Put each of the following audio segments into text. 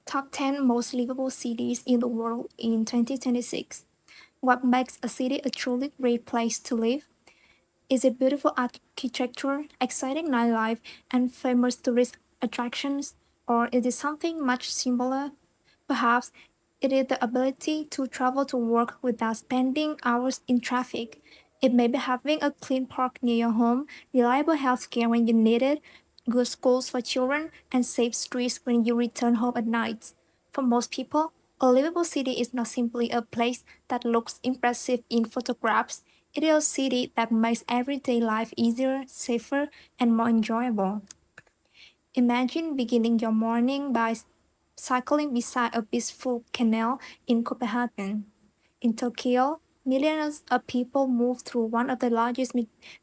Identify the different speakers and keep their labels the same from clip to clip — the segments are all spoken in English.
Speaker 1: Top 10 Most Livable Cities in the World in 2026. What makes a city a truly great place to live? Is it beautiful architecture, exciting nightlife, and famous tourist attractions? Or is it something much simpler? Perhaps it is the ability to travel to work without spending hours in traffic. It may be having a clean park near your home, reliable healthcare when you need it, good schools for children, and safe streets when you return home at night. For most people, a livable city is not simply a place that looks impressive in photographs. It is a city that makes everyday life easier, safer, and more enjoyable. Imagine beginning your morning by cycling beside a peaceful canal in Copenhagen. In Tokyo, millions of people move through one of the largest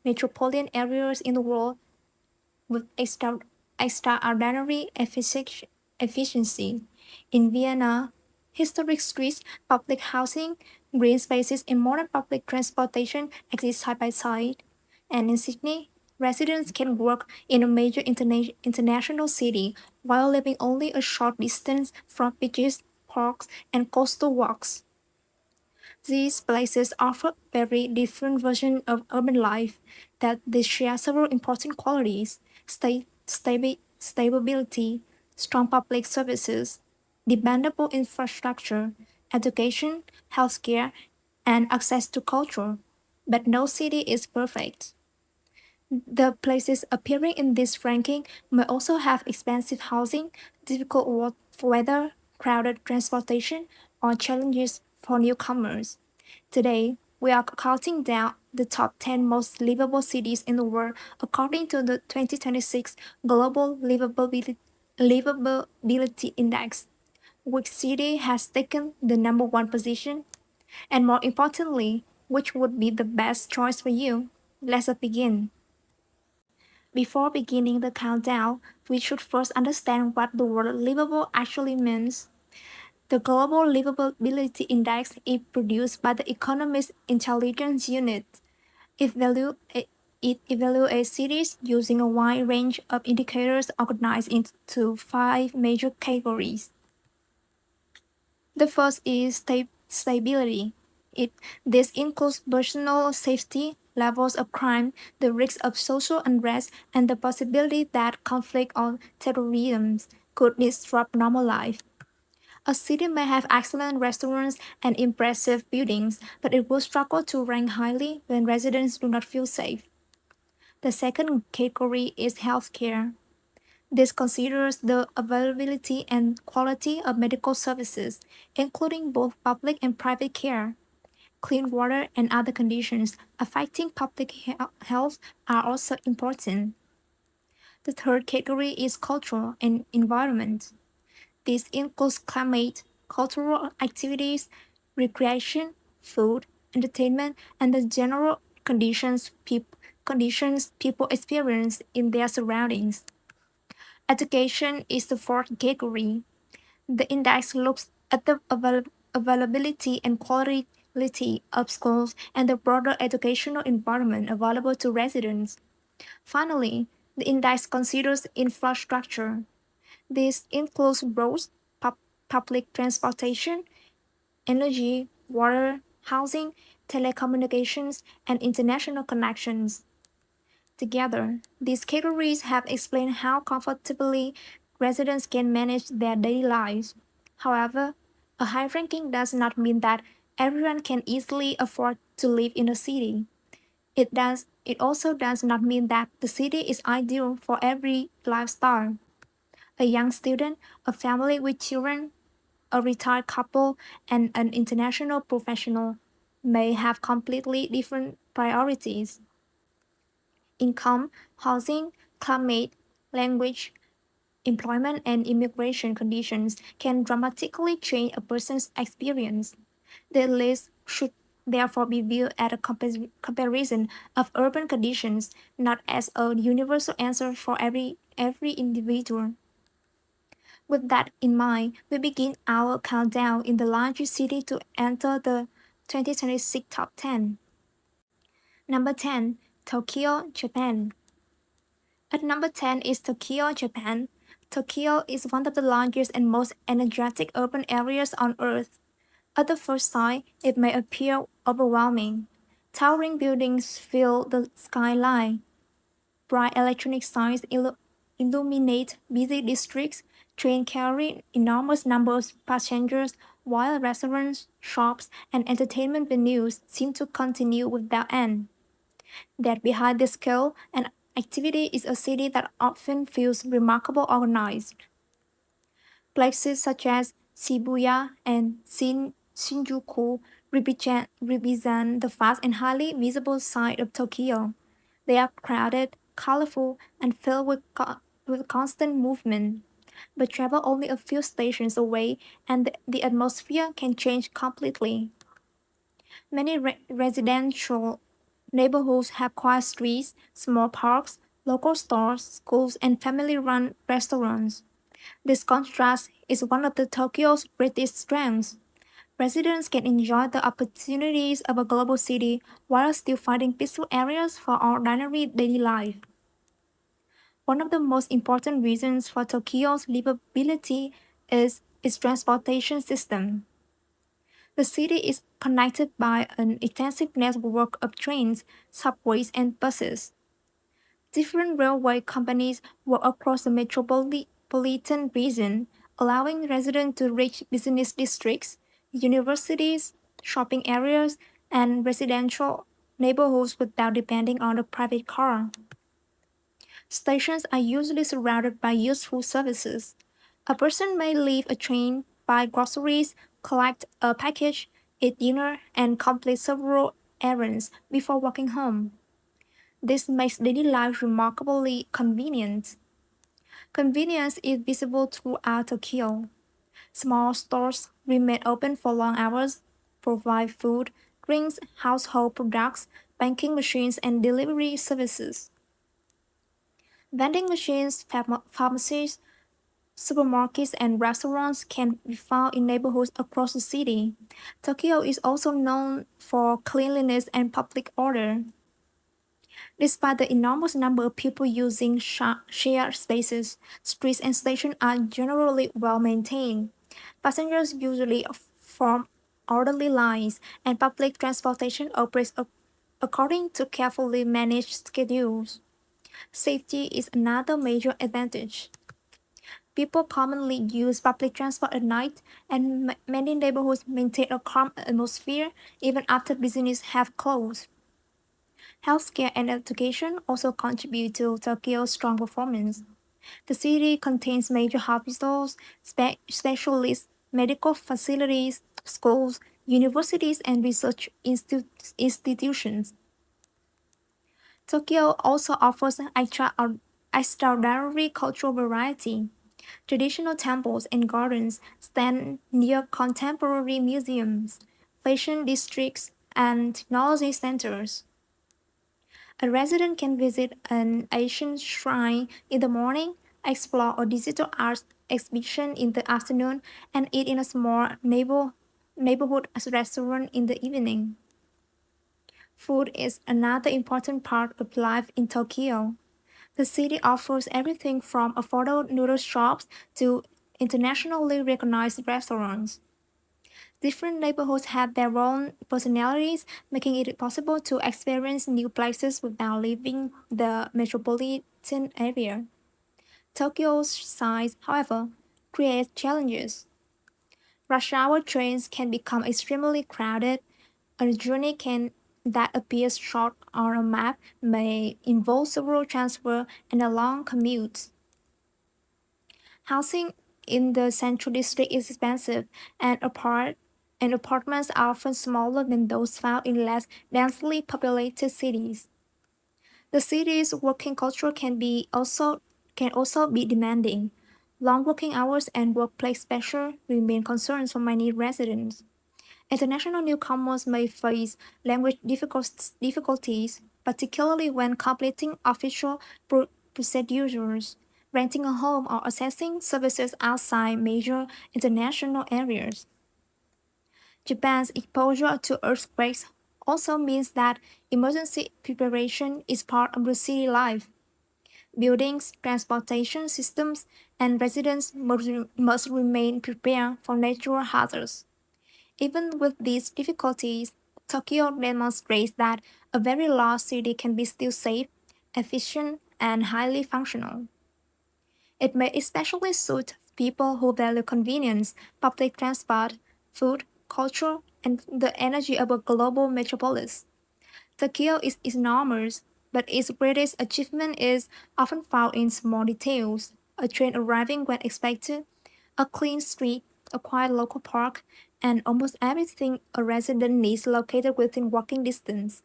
Speaker 1: metropolitan areas in the world with extraordinary efficiency. In Vienna, historic streets, public housing, green spaces, and modern public transportation exist side by side. And in Sydney, residents can work in a major international city while living only a short distance from beaches, parks, and coastal walks. These places offer very different versions of urban life that they share several important qualities: stability, strong public services, dependable infrastructure, education, healthcare, and access to culture. But no city is perfect. The places appearing in this ranking may also have expensive housing, difficult weather, crowded transportation, or challenges for newcomers. Today, we are counting down the top 10 most livable cities in the world according to the 2026 Global Livability Index. Which city has taken the number one position? And more importantly, which would be the best choice for you? Let's begin. Before beginning the countdown, we should first understand what the word livable actually means. The Global Livability Index is produced by the Economist Intelligence Unit. It, value, it evaluates cities using a wide range of indicators organized into five major categories. The first is stability. This includes personal safety, levels of crime, the risk of social unrest, and the possibility that conflict or terrorism could disrupt normal life. A city may have excellent restaurants and impressive buildings, but it will struggle to rank highly when residents do not feel safe. The second category is healthcare. This considers the availability and quality of medical services, including both public and private care. Clean water and other conditions affecting public health are also important. The third category is cultural and environment. This includes climate, cultural activities, recreation, food, entertainment, and the general conditions people experience in their surroundings. Education is the fourth category. The index looks at the availability and quality of schools and the broader educational environment available to residents. Finally, the index considers infrastructure. This includes roads, public transportation, energy, water, housing, telecommunications, and international connections. Together, these categories have explained how comfortably residents can manage their daily lives. However, a high ranking does not mean that everyone can easily afford to live in a city. It also does not mean that the city is ideal for every lifestyle. A young student, a family with children, a retired couple, and an international professional may have completely different priorities. Income, housing, climate, language, employment, and immigration conditions can dramatically change a person's experience. The list should therefore be viewed as a comparison of urban conditions, not as a universal answer for every individual. With that in mind, we begin our countdown in the largest city to enter the 2026 top 10. Number 10, Tokyo, Japan. At number 10 is Tokyo, Japan. Tokyo is one of the largest and most energetic urban areas on Earth. At the first sight, it may appear overwhelming. Towering buildings fill the skyline. Bright electronic signs illuminate busy districts. Trains carry enormous numbers of passengers, while restaurants, shops, and entertainment venues seem to continue without end. That behind this scale and activity is a city that often feels remarkably organized. Places such as Shibuya and Shinjuku represent the fast and highly visible side of Tokyo. They are crowded, colorful, and filled with constant movement. But travel only a few stations away, and the atmosphere can change completely. Many residential neighborhoods have quiet streets, small parks, local stores, schools, and family run restaurants. This contrast is one of the Tokyo's greatest strengths. Residents can enjoy the opportunities of a global city while still finding peaceful areas for ordinary daily life. One of the most important reasons for Tokyo's livability is its transportation system. The city is connected by an extensive network of trains, subways, and buses. Different railway companies work across the metropolitan region, allowing residents to reach business districts, universities, shopping areas, and residential neighborhoods without depending on a private car. Stations are usually surrounded by useful services. A person may leave a train, buy groceries, collect a package, eat dinner, and complete several errands before walking home. This makes daily life remarkably convenient. Convenience is visible throughout Tokyo. Small stores remain open for long hours, provide food, drinks, household products, banking machines, and delivery services. Vending machines, pharmacies, supermarkets, and restaurants can be found in neighborhoods across the city. Tokyo is also known for cleanliness and public order. Despite the enormous number of people using shared spaces, streets and stations are generally well maintained. Passengers usually form orderly lines, and public transportation operates according to carefully managed schedules. Safety is another major advantage. People commonly use public transport at night, and many neighborhoods maintain a calm atmosphere even after businesses have closed. Healthcare and education also contribute to Tokyo's strong performance. The city contains major hospitals, specialist medical facilities, schools, universities, and research institutions. Tokyo also offers extraordinary cultural variety. Traditional temples and gardens stand near contemporary museums, fashion districts, and technology centers. A resident can visit an ancient shrine in the morning, explore a digital art exhibition in the afternoon, and eat in a small neighborhood restaurant in the evening. Food is another important part of life in Tokyo. The city offers everything from affordable noodle shops to internationally recognized restaurants. Different neighborhoods have their own personalities, making it possible to experience new places without leaving the metropolitan area. Tokyo's size, however, creates challenges. Rush hour trains can become extremely crowded. A journey that appears short on a map may involve several transfers and a long commute. Housing in the central district is expensive, and apartments are often smaller than those found in less densely populated cities. The city's working culture can also be demanding. Long working hours and workplace pressure remain concerns for many residents. International newcomers may face language difficulties, particularly when completing official procedures, renting a home, or accessing services outside major international areas. Japan's exposure to earthquakes also means that emergency preparation is part of the city life. Buildings, transportation systems, and residents must remain prepared for natural hazards. Even with these difficulties, Tokyo demonstrates that a very large city can be still safe, efficient, and highly functional. It may especially suit people who value convenience, public transport, food, culture, and the energy of a global metropolis. Tokyo is enormous, but its greatest achievement is often found in small details: a train arriving when expected, a clean street, a quiet local park, and almost everything a resident needs located within walking distance.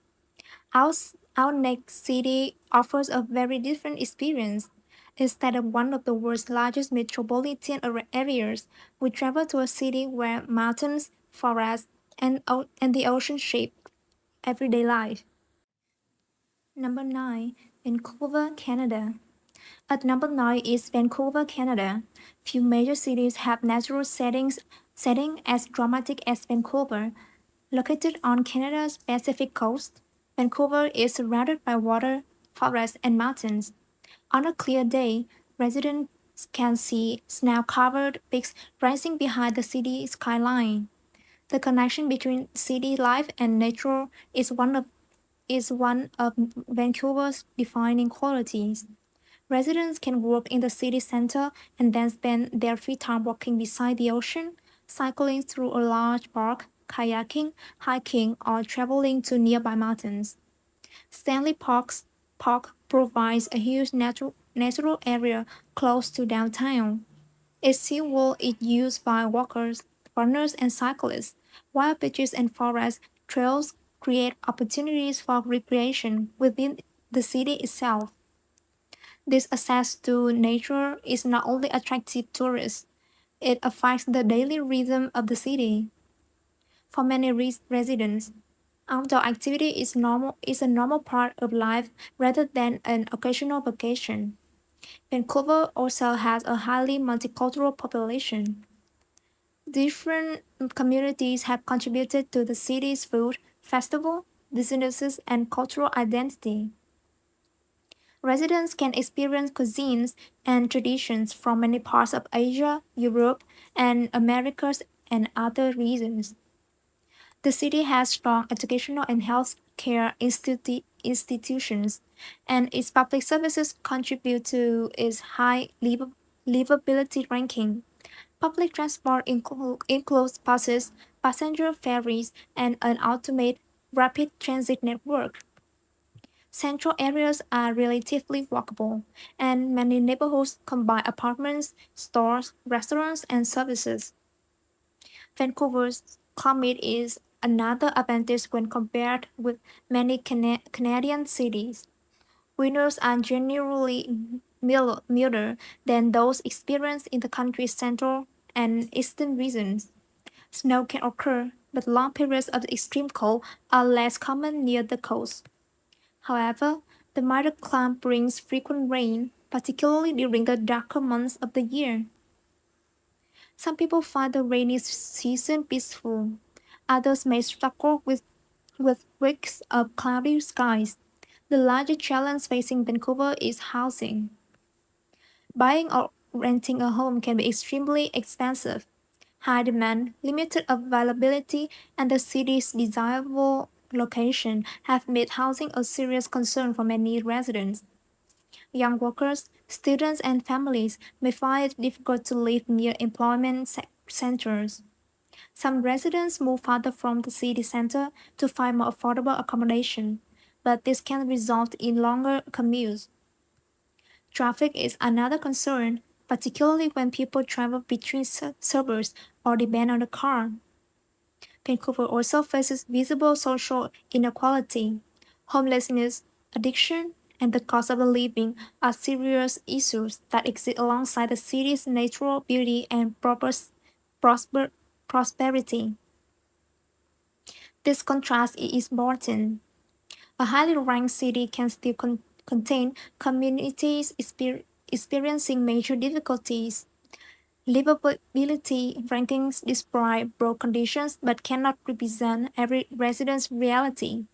Speaker 1: Our next city offers a very different experience. Instead of one of the world's largest metropolitan areas, we travel to a city where mountains, forests, and the ocean shape everyday life. Number 9. Vancouver, Canada. At number 9 is Vancouver, Canada. Few major cities have natural setting as dramatic as Vancouver. Located on Canada's Pacific coast, Vancouver is surrounded by water, forests, and mountains. On a clear day, residents can see snow-covered peaks rising behind the city skyline. The connection between city life and nature is one of Vancouver's defining qualities. Residents can work in the city center and then spend their free time walking beside the ocean, cycling through a large park, kayaking, hiking, or traveling to nearby mountains. Stanley Park provides a huge natural area close to downtown. Its seawall is used by walkers, runners, and cyclists, while beaches and forest trails create opportunities for recreation within the city itself. This access to nature is not only attractive to tourists, it affects the daily rhythm of the city. For many residents, outdoor activity is a normal part of life rather than an occasional vacation. Vancouver also has a highly multicultural population. Different communities have contributed to the city's food, festival, businesses, and cultural identity. Residents can experience cuisines and traditions from many parts of Asia, Europe, and Americas and other regions. The city has strong educational and healthcare institutions, and its public services contribute to its high livability ranking. Public transport includes buses, passenger ferries, and an ultimate rapid transit network. Central areas are relatively walkable, and many neighborhoods combine apartments, stores, restaurants, and services. Vancouver's climate is another advantage when compared with many Canadian cities. Winters are generally milder than those experienced in the country's central and eastern regions. Snow can occur, but long periods of extreme cold are less common near the coast. However, the milder climate brings frequent rain, particularly during the darker months of the year. Some people find the rainy season peaceful. Others may struggle with weeks of cloudy skies. The largest challenge facing Vancouver is housing. Buying or renting a home can be extremely expensive. High demand, limited availability, and the city's desirable location have made housing a serious concern for many residents. Young workers, students, and families may find it difficult to live near employment centers. Some residents move farther from the city center to find more affordable accommodation, but this can result in longer commutes. Traffic is another concern, particularly when people travel between suburbs or depend on a car. Vancouver also faces visible social inequality. Homelessness, addiction, and the cost of living are serious issues that exist alongside the city's natural beauty and prosper- prosperity. This contrast is important. A highly ranked city can still contain communities experiencing major difficulties. Livability rankings describe broad conditions but cannot represent every resident's reality.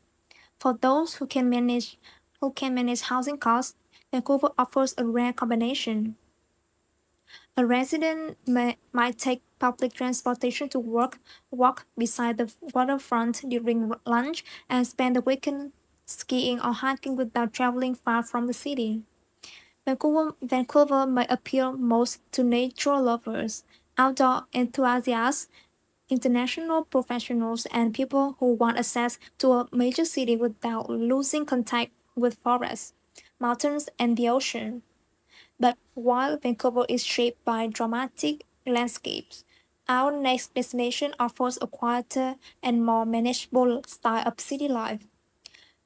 Speaker 1: For those who can manage housing costs, Vancouver offers a rare combination. A resident might take public transportation to work, walk beside the waterfront during lunch, and spend the weekend skiing or hiking without traveling far from the city. Vancouver may appeal most to nature lovers, outdoor enthusiasts, international professionals, and people who want access to a major city without losing contact with forests, mountains, and the ocean. But while Vancouver is shaped by dramatic landscapes, our next destination offers a quieter and more manageable style of city life.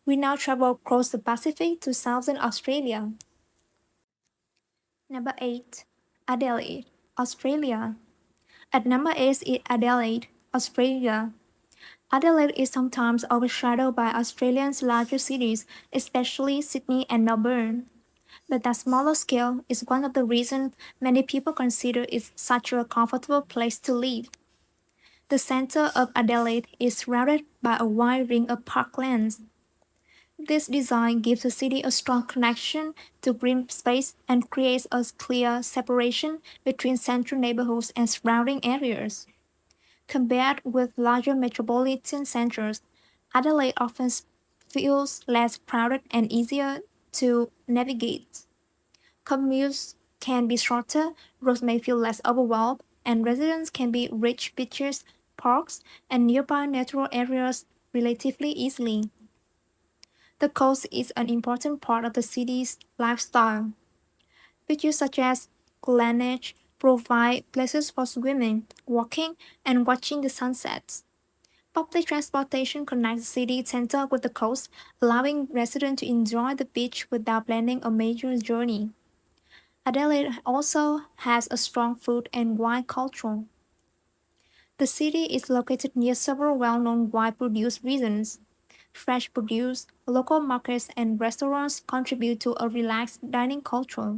Speaker 1: We now travel across the Pacific to Southern Australia. Number 8. Adelaide, Australia. At number 8 is Adelaide, Australia. Adelaide is sometimes overshadowed by Australia's larger cities, especially Sydney and Melbourne. But that smaller scale is one of the reasons many people consider it such a comfortable place to live. The center of Adelaide is surrounded by a wide ring of parklands. This design gives the city a strong connection to green space and creates a clear separation between central neighborhoods and surrounding areas. Compared with larger metropolitan centers, Adelaide often feels less crowded and easier to navigate. Commutes can be shorter, roads may feel less overwhelmed, and residents can be reach beaches, parks, and nearby natural areas relatively easily. The coast is an important part of the city's lifestyle. Beaches such as Glenelg provide places for swimming, walking, and watching the sunsets. Public transportation connects the city center with the coast, allowing residents to enjoy the beach without planning a major journey. Adelaide also has a strong food and wine culture. The city is located near several well-known wine produce regions. Fresh produce, local markets, and restaurants contribute to a relaxed dining culture.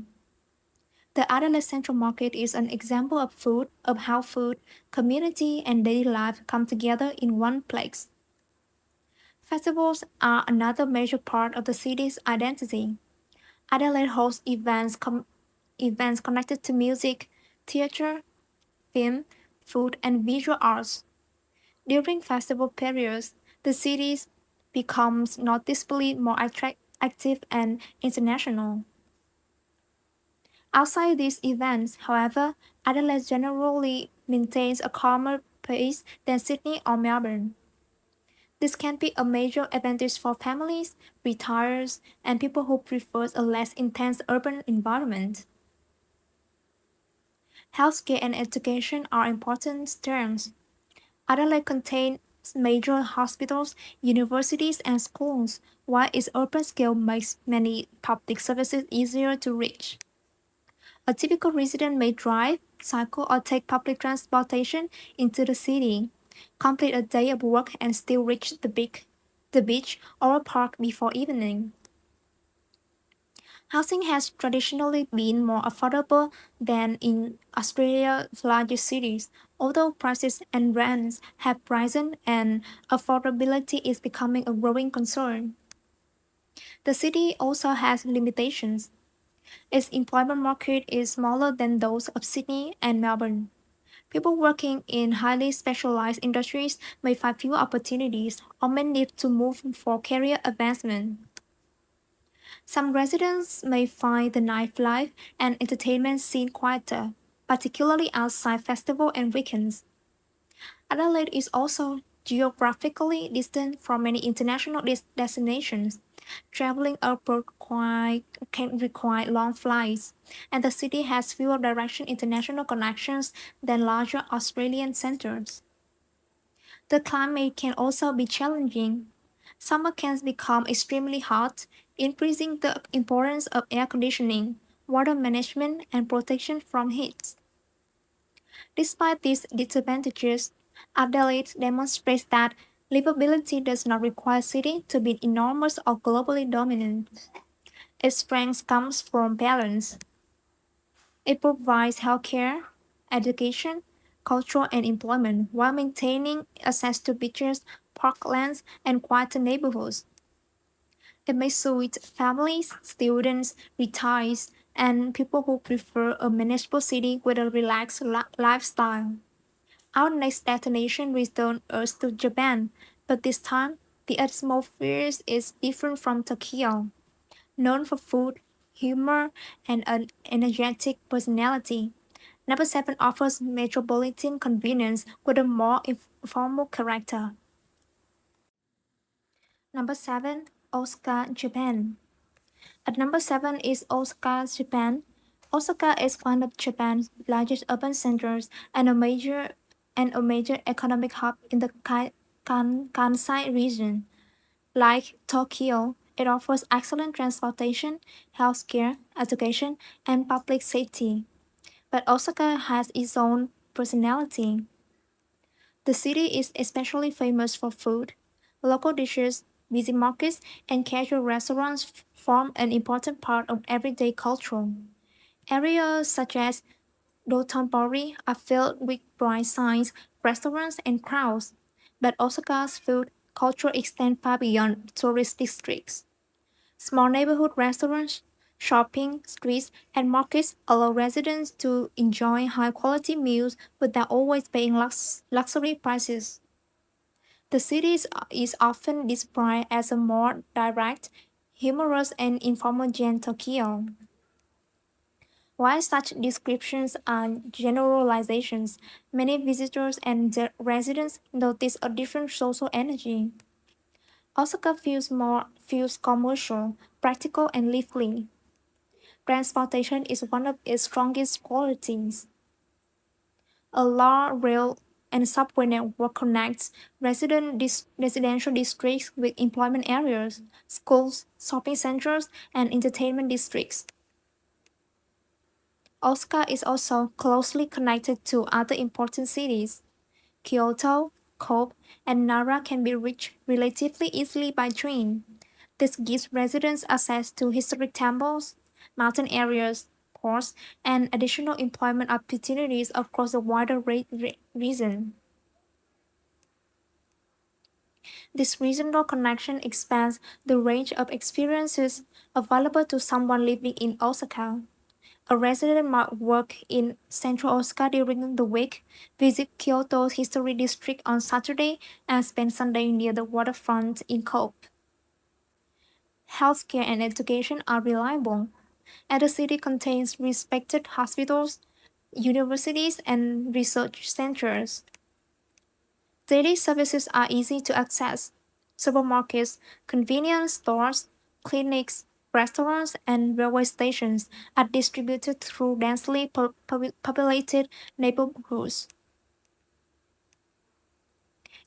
Speaker 1: The Adelaide Central Market is an example of how food, community, and daily life come together in one place. Festivals are another major part of the city's identity. Adelaide hosts events connected to music, theater, film, food, and visual arts. During festival periods, the city becomes noticeably more active and international. Outside these events, however, Adelaide generally maintains a calmer pace than Sydney or Melbourne. This can be a major advantage for families, retirees, and people who prefer a less intense urban environment. Healthcare and education are important terms. Adelaide contains major hospitals, universities, and schools, while its urban scale makes many public services easier to reach. A typical resident may drive, cycle, or take public transportation into the city, complete a day of work, and still reach the beach or a park before evening. Housing has traditionally been more affordable than in Australia's largest cities, although prices and rents have risen and affordability is becoming a growing concern. The city also has limitations. Its employment market is smaller than those of Sydney and Melbourne. People working in highly specialized industries may find fewer opportunities or may need to move for career advancement. Some residents may find the nightlife and entertainment scene quieter, particularly outside festival and weekends. Adelaide is also geographically distant from many international destinations. Traveling abroad can require long flights, and the city has fewer direct international connections than larger Australian centers. The climate can also be challenging. Summer can become extremely hot, increasing the importance of air conditioning, water management, and protection from heat. Despite these disadvantages, Adelaide demonstrates that livability does not require a city to be enormous or globally dominant. Its strength comes from balance. It provides healthcare, education, culture, and employment while maintaining access to beaches, parklands, and quieter neighborhoods. It may suit families, students, retirees, and people who prefer a manageable city with a relaxed lifestyle. Our next destination returns us to Japan, but this time the atmosphere is different from Tokyo. Known for food, humor, and an energetic personality, Number 7 offers metropolitan convenience with a more informal character. Number 7, Osaka, Japan. At number 7 is Osaka, Japan. Osaka is one of Japan's largest urban centers and a major economic hub in the Kansai region. Like Tokyo, it offers excellent transportation, healthcare, education, and public safety. But Osaka has its own personality. The city is especially famous for food. Local dishes, busy markets, and casual restaurants form an important part of everyday culture. Areas such as Dotonbori are filled with bright signs, restaurants, and crowds. But Osaka's food culture extends far beyond tourist districts. Small neighborhood restaurants, shopping streets, and markets allow residents to enjoy high quality meals without always paying luxury prices. The city is often described as a more direct, humorous, and informal than Tokyo. While such descriptions are generalizations, many visitors and residents notice a different social energy. Osaka feels commercial, practical, and lively. Transportation is one of its strongest qualities. A large rail and subway network connects residential districts with employment areas, schools, shopping centers, and entertainment districts. Osaka is also closely connected to other important cities. Kyoto, Kobe, and Nara can be reached relatively easily by train. This gives residents access to historic temples, mountain areas, ports, and additional employment opportunities across a wider region. This regional connection expands the range of experiences available to someone living in Osaka. A resident might work in central Osaka during the week, visit Kyoto's history district on Saturday, and spend Sunday near the waterfront in Kobe. Healthcare and education are reliable, and the city contains respected hospitals, universities, and research centers. Daily services are easy to access. Supermarkets, convenience stores, clinics, restaurants, and railway stations are distributed through densely populated neighborhoods.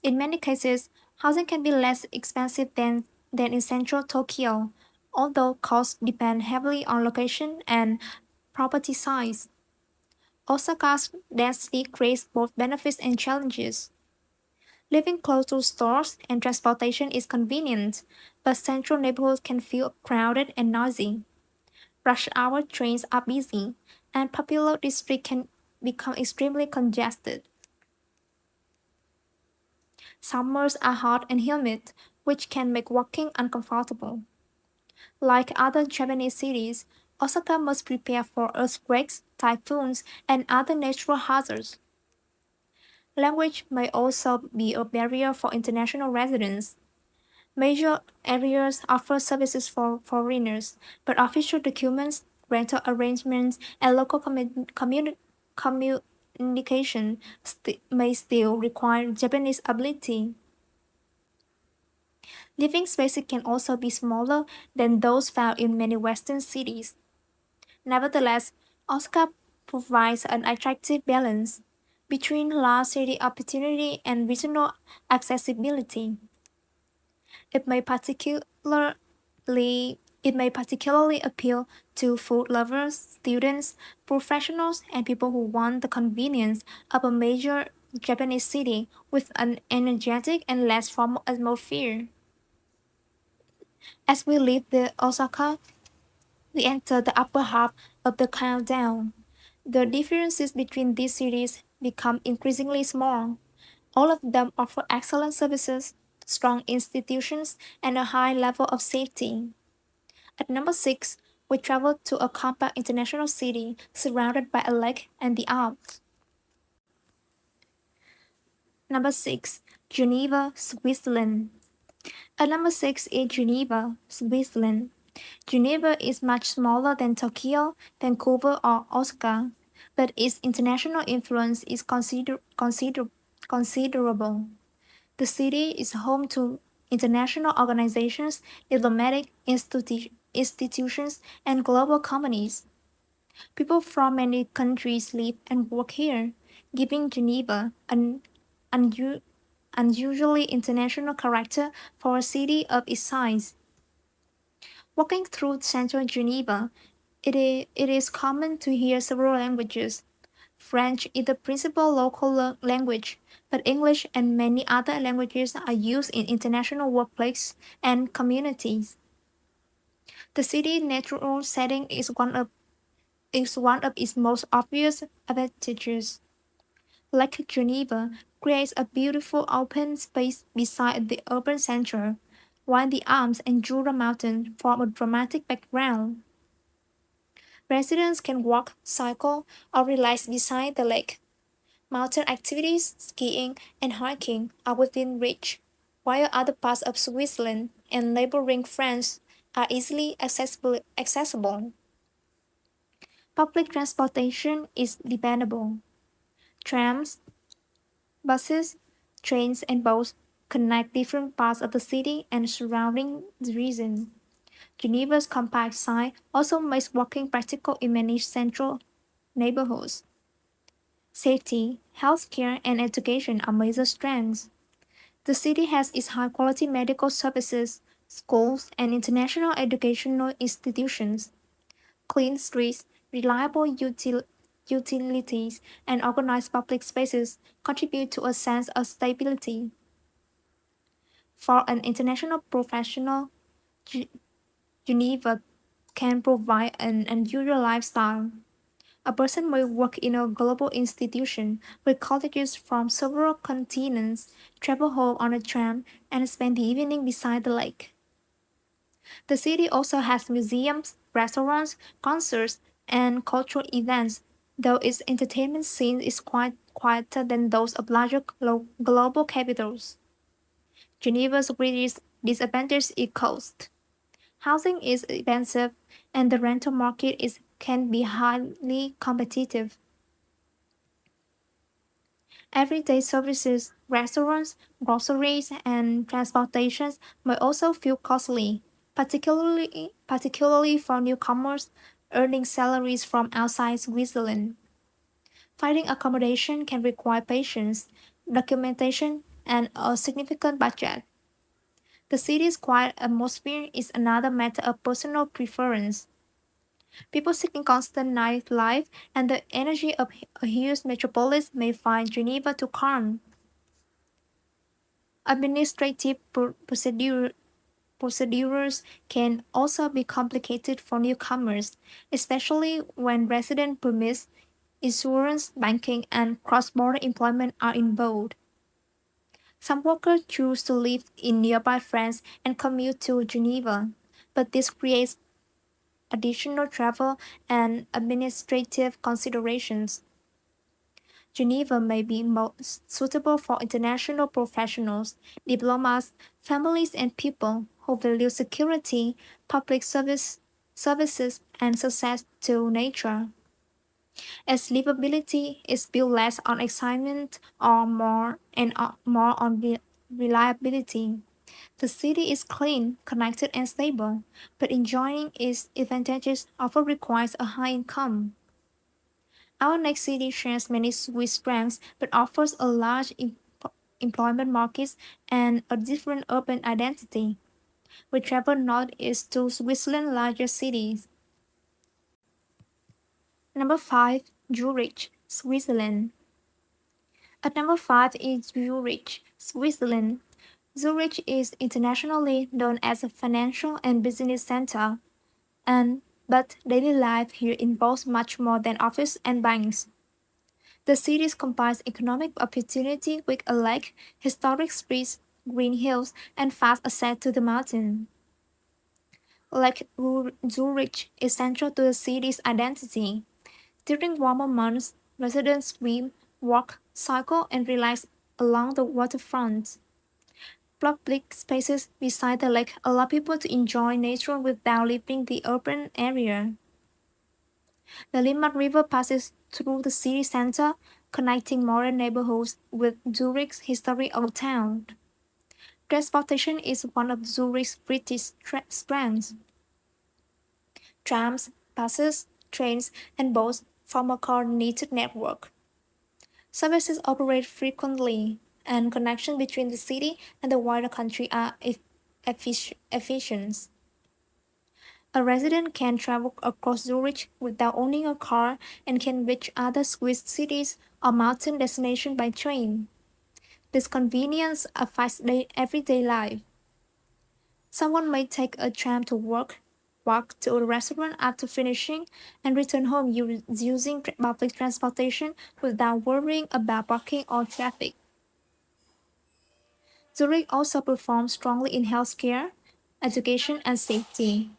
Speaker 1: In many cases, housing can be less expensive than in central Tokyo, although costs depend heavily on location and property size. Osaka's density creates both benefits and challenges. Living close to stores and transportation is convenient, but central neighborhoods can feel crowded and noisy. Rush hour trains are busy, and popular districts can become extremely congested. Summers are hot and humid, which can make walking uncomfortable. Like other Japanese cities, Osaka must prepare for earthquakes, typhoons, and other natural hazards. Language may also be a barrier for international residents. Major areas offer services for foreigners, but official documents, rental arrangements, and local communication may still require Japanese ability. Living spaces can also be smaller than those found in many Western cities. Nevertheless, Osaka provides an attractive balance between large city opportunity and regional accessibility. It may particularly it may particularly appeal to food lovers, students, professionals, and people who want the convenience of a major Japanese city with an energetic and less formal atmosphere. As we leave the Osaka, we enter the upper half of the countdown. The differences between these cities become increasingly small. All of them offer excellent services, strong institutions, and a high level of safety. At number 6, We travel to a compact international city surrounded by a lake and the Alps. Number 6. Geneva, Switzerland. At number 6 is Geneva, Switzerland. Geneva is much smaller than Tokyo, Vancouver, or Osaka, but its international influence is considerable. The city is home to international organizations, diplomatic institutions, and global companies. People from many countries live and work here, giving Geneva an unu- unusually international character for a city of its size. Walking through central Geneva, it is common to hear several languages. French is the principal local language, but English and many other languages are used in international workplaces and communities. The city's natural setting is one of its most obvious advantages. Lake Geneva creates a beautiful open space beside the urban center, while the Alps and Jura Mountains form a dramatic background. Residents can walk, cycle, or relax beside the lake. Mountain activities, skiing, and hiking are within reach, while other parts of Switzerland and neighboring France are easily accessible. Public transportation is dependable. Trams, buses, trains, and boats connect different parts of the city and surrounding region. Geneva's compact size also makes walking practical in many central neighborhoods. Safety, healthcare, and education are major strengths. The city has its high-quality medical services, schools, and international educational institutions. Clean streets, reliable utilities, and organized public spaces contribute to a sense of stability. For an international professional, Ge- Geneva can provide an unusual lifestyle. A person may work in a global institution with colleagues from several continents, travel home on a tram, and spend the evening beside the lake. The city also has museums, restaurants, concerts, and cultural events, though its entertainment scene is quite quieter than those of larger global capitals. Geneva's greatest disadvantage is cost. Housing is expensive, and the rental market can be highly competitive. Everyday services, restaurants, groceries, and transportations may also feel costly, particularly for newcomers earning salaries from outside Switzerland. Finding accommodation can require patience, documentation, and a significant budget. The city's quiet atmosphere is another matter of personal preference. People seeking constant nightlife and the energy of a huge metropolis may find Geneva too calm. Administrative procedures can also be complicated for newcomers, especially when resident permits, insurance, banking, and cross-border employment are involved. Some workers choose to live in nearby France and commute to Geneva, but this creates additional travel and administrative considerations. Geneva may be most suitable for international professionals, diplomats, families, and people who value security, services, and success to nature. As livability is built less on excitement or more on reliability. The city is clean, connected, and stable, but enjoying its advantages often requires a high income. Our next city shares many Swiss strengths but offers a large employment market and a different urban identity. We travel northeast to Switzerland's largest cities. Number 5. Zurich, Switzerland. At number 5 is Zurich, Switzerland. Zurich is internationally known as a financial and business center, but daily life here involves much more than office and banks. The city combines economic opportunity with a lake, historic streets, green hills, and fast access to the mountain. Zurich is central to the city's identity. During warmer months, residents swim, walk, cycle, and relax along the waterfront. Public spaces beside the lake allow people to enjoy nature without leaving the urban area. The Limmat River passes through the city center, connecting modern neighborhoods with Zurich's historic old town. Transportation is one of Zurich's greatest strengths. Trams, buses, trains, and boats form a coordinated network. Services operate frequently, and connections between the city and the wider country are efficient. A resident can travel across Zurich without owning a car and can reach other Swiss cities or mountain destinations by train. This convenience affects everyday life. Someone may take a tram to work, walk to a restaurant after finishing, and return home using public transportation without worrying about parking or traffic. Zurich also performs strongly in healthcare, education, and safety.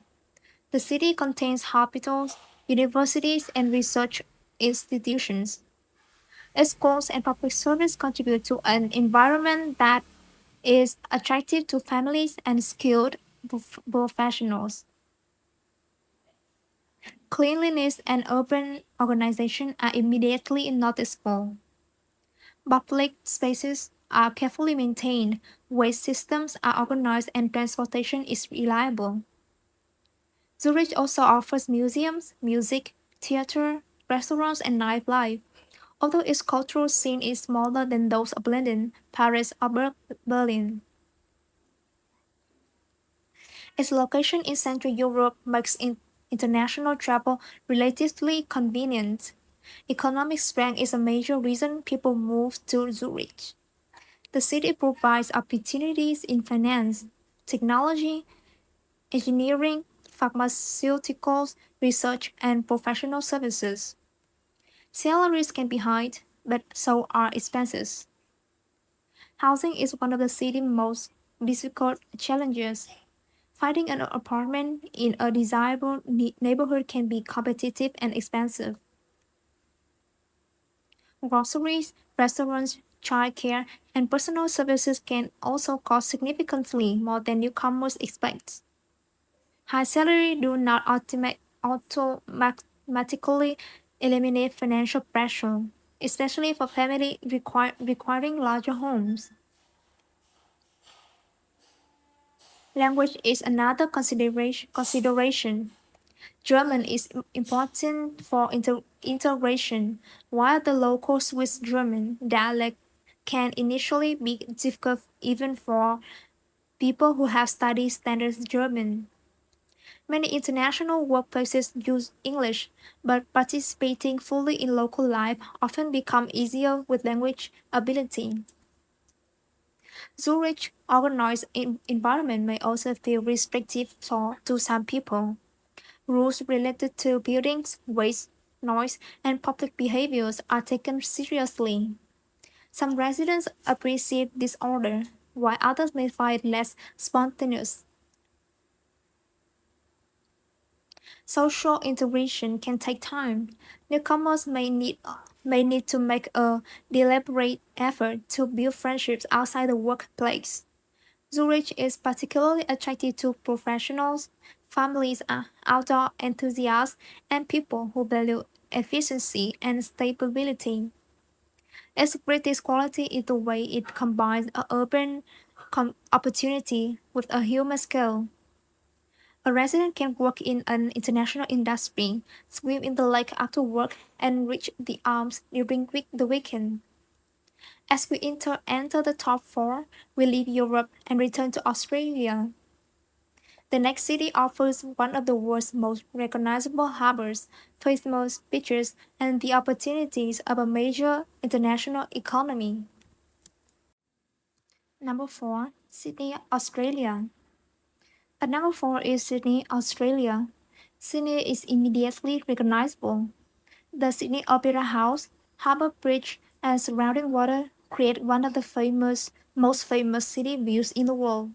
Speaker 1: The city contains hospitals, universities, and research institutions. Its schools and public service contribute to an environment that is attractive to families and skilled professionals. Cleanliness and urban organization are immediately noticeable. Public spaces are carefully maintained, waste systems are organized, and transportation is reliable. Zurich also offers museums, music, theater, restaurants, and nightlife, although its cultural scene is smaller than those of London, Paris, or Berlin. Its location in Central Europe makes international travel relatively convenient. Economic strength is a major reason people move to Zurich. The city provides opportunities in finance, technology, engineering, pharmaceuticals, research, and professional services. Salaries can be high, but so are expenses. Housing is one of the city's most difficult challenges. Finding an apartment in a desirable neighborhood can be competitive and expensive. Groceries, restaurants, childcare, and personal services can also cost significantly more than newcomers expect. High salaries do not automatically eliminate financial pressure, especially for families requiring larger homes. Language is another consideration. German is important for integration, while the local Swiss German dialect can initially be difficult even for people who have studied standard German. Many international workplaces use English, but participating fully in local life often becomes easier with language ability. Zurich organized environment may also feel restrictive to some people. Rules related to buildings, waste, noise, and public behaviors are taken seriously. Some residents appreciate this order, while others may find it less spontaneous. Social integration can take time. Newcomers may need to make a deliberate effort to build friendships outside the workplace. Zurich is particularly attractive to professionals, families, outdoor enthusiasts, and people who value efficiency and stability. Its greatest quality is the way it combines an urban opportunity with a human scale. A resident can work in an international industry, swim in the lake after work, and reach the Alps during the weekend. As we enter the top four, we leave Europe and return to Australia. The next city offers one of the world's most recognizable harbors, famous beaches, and the opportunities of a major international economy. Number 4. Sydney, Australia. At number 4 is Sydney, Australia. Sydney is immediately recognizable. The Sydney Opera House, Harbour Bridge, and surrounding water create one of the most famous city views in the world.